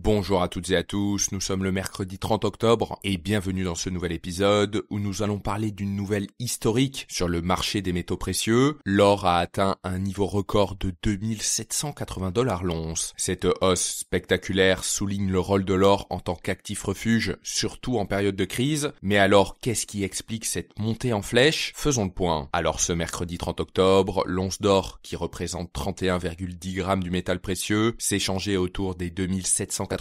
Bonjour à toutes et à tous, nous sommes le mercredi 30 octobre et bienvenue dans ce nouvel épisode où nous allons parler d'une nouvelle historique sur le marché des métaux précieux. L'or a atteint un niveau record de 2780$ l'once. Cette hausse spectaculaire souligne le rôle de l'or en tant qu'actif refuge, surtout en période de crise. Mais alors, qu'est-ce qui explique cette montée en flèche? Faisons le point. Alors ce mercredi 30 octobre, l'once d'or, qui représente 31,10 grammes du métal précieux, s'échangeait autour des 2780$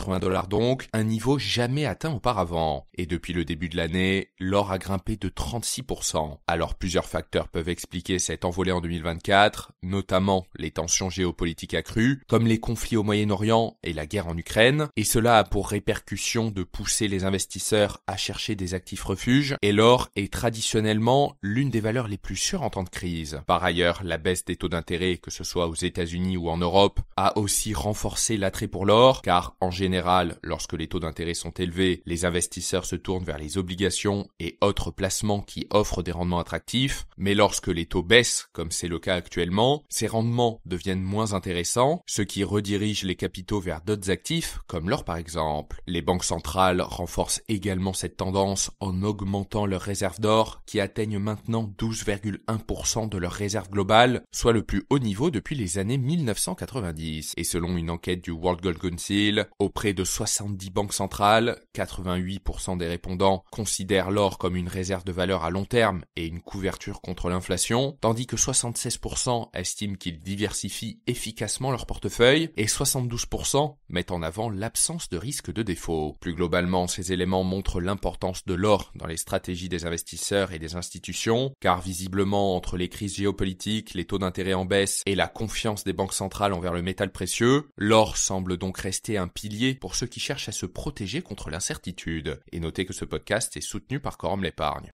donc, un niveau jamais atteint auparavant. Et depuis le début de l'année, l'or a grimpé de 36%. Alors plusieurs facteurs peuvent expliquer cette envolée en 2024, notamment les tensions géopolitiques accrues, comme les conflits au Moyen-Orient et la guerre en Ukraine, et cela a pour répercussion de pousser les investisseurs à chercher des actifs refuges, et l'or est traditionnellement l'une des valeurs les plus sûres en temps de crise. Par ailleurs, la baisse des taux d'intérêt, que ce soit aux États-Unis ou en Europe, a aussi renforcé l'attrait pour l'or, car en général, lorsque les taux d'intérêt sont élevés, les investisseurs se tournent vers les obligations et autres placements qui offrent des rendements attractifs, mais lorsque les taux baissent, comme c'est le cas actuellement, ces rendements deviennent moins intéressants, ce qui redirige les capitaux vers d'autres actifs, comme l'or par exemple. Les banques centrales renforcent également cette tendance en augmentant leurs réserves d'or, qui atteignent maintenant 12,1% de leurs réserves globales, soit le plus haut niveau depuis les années 1990. Et selon une enquête du World Gold Council, auprès de 70 banques centrales, 88% des répondants considèrent l'or comme une réserve de valeur à long terme et une couverture contre l'inflation, tandis que 76% estiment qu'ils diversifient efficacement leur portefeuille et 72% mettent en avant l'absence de risque de défaut. Plus globalement, ces éléments montrent l'importance de l'or dans les stratégies des investisseurs et des institutions, car visiblement entre les crises géopolitiques, les taux d'intérêt en baisse et la confiance des banques centrales envers le métal précieux, l'or semble donc rester un pilier pour ceux qui cherchent à se protéger contre l'incertitude. Et notez que ce podcast est soutenu par Quorum l'épargne.